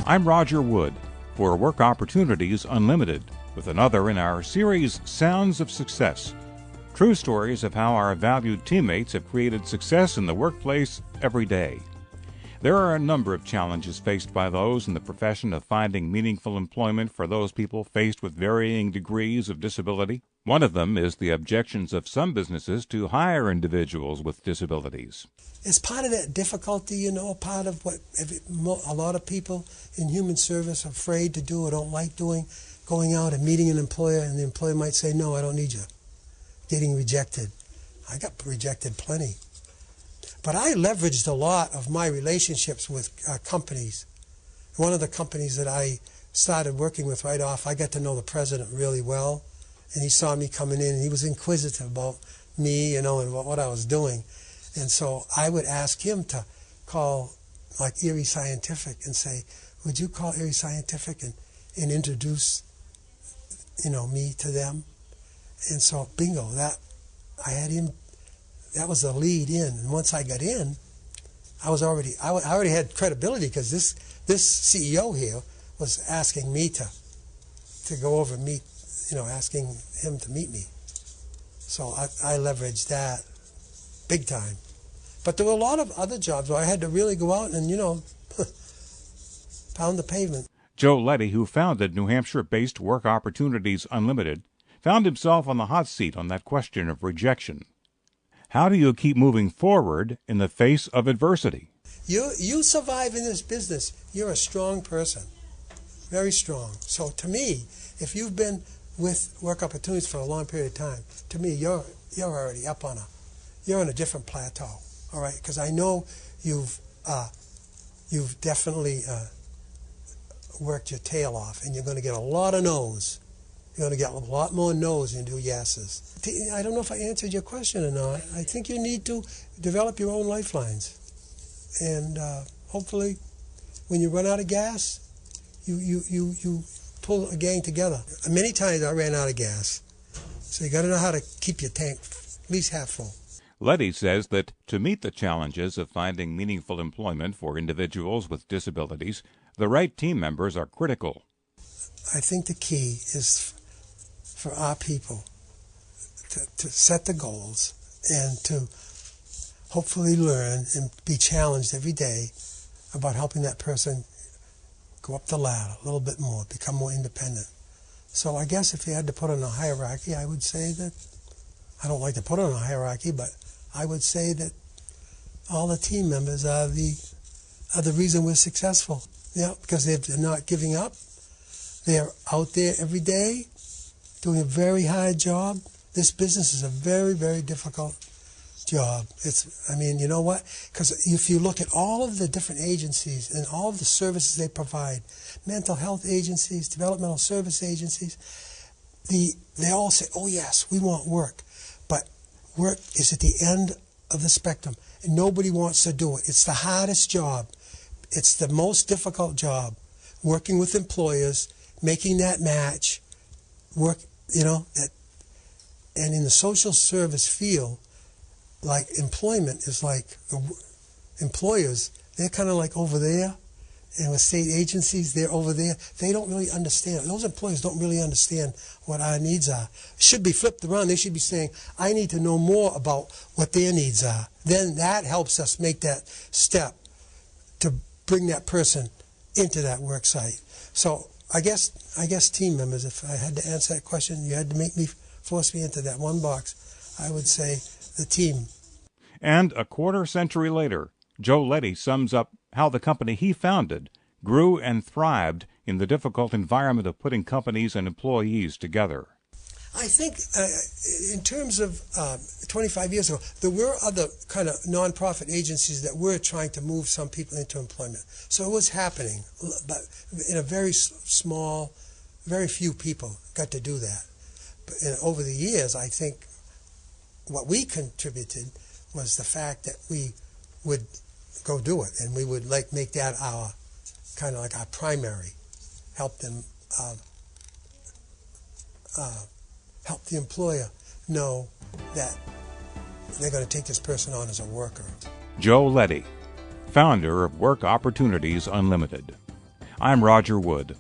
I'm Roger Wood for Work Opportunities Unlimited with another in our series, Sounds of Success. True stories of how our valued teammates have created success in the workplace every day. There are a number of challenges faced by those in the profession of finding meaningful employment for those people faced with varying degrees of disability. One of them is the objections of some businesses to hire individuals with disabilities. It's part of that difficulty, part of what a lot of people in human service are afraid to do or don't like doing, going out and meeting an employer, and the employer might say, no, I don't need you. Getting rejected. I got rejected plenty. But I leveraged a lot of my relationships with companies. One of the companies that I started working with right off, I got to know the president really well, and he saw me coming in, and he was inquisitive about me, and about what I was doing. And so I would ask him to call like Erie Scientific and say, would you call Erie Scientific and introduce, me to them? And so, bingo, I had him. That was the lead in, and once I got in, I already had credibility because this CEO here was asking me to go over and meet, asking him to meet me. So I leveraged that big time. But there were a lot of other jobs where I had to really go out and pound the pavement. Joe Leddy, who founded New Hampshire-based Work Opportunities Unlimited, found himself on the hot seat on that question of rejection. How do you keep moving forward in the face of adversity? You survive in this business. You're a strong person, very strong. So to me, if you've been with Work Opportunities for a long period of time, to me, you're already up you're on a different plateau. All right, because I know you've definitely worked your tail off, and you're going to get a lot of no's. You're going to get a lot more no's than you do yeses. I don't know if I answered your question or not. I think you need to develop your own lifelines. And hopefully, when you run out of gas, you pull a gang together. Many times I ran out of gas. So you got to know how to keep your tank at least half full. Leddy says that to meet the challenges of finding meaningful employment for individuals with disabilities, the right team members are critical. I think the key is for our people to set the goals and to hopefully learn and be challenged every day about helping that person go up the ladder a little bit more, become more independent. So I guess if you had to put on a hierarchy, I would say that, I don't like to put on a hierarchy, but I would say that all the team members are the reason we're successful. Yeah, because they're not giving up. They're out there every day doing a very hard job. This business is a very, very difficult job. You know what? Because if you look at all of the different agencies and all of the services they provide, mental health agencies, developmental service agencies, they all say, oh yes, we want work. But work is at the end of the spectrum, and nobody wants to do it. It's the hardest job. It's the most difficult job, working with employers, making that match, work, and in the social service field, like employment is like the employers, they're kind of like over there, and with state agencies, they're over there. They don't really understand. Those employers don't really understand what our needs are. It should be flipped around. They should be saying, I need to know more about what their needs are. Then that helps us make that step to bring that person into that work site. So I guess team members, if I had to answer that question, you had to force me into that one box, I would say the team. And a quarter century later, Joe Leddy sums up how the company he founded grew and thrived in the difficult environment of putting companies and employees together. I think in terms of 25 years ago, there were other kind of nonprofit agencies that were trying to move some people into employment. So it was happening, but in a very small, very few people got to do that. But over the years, I think what we contributed was the fact that we would go do it, and we would make that our kind of like our primary, help them. Help the employer know that they're going to take this person on as a worker. Joe Leddy, founder of Work Opportunities Unlimited. I'm Roger Wood.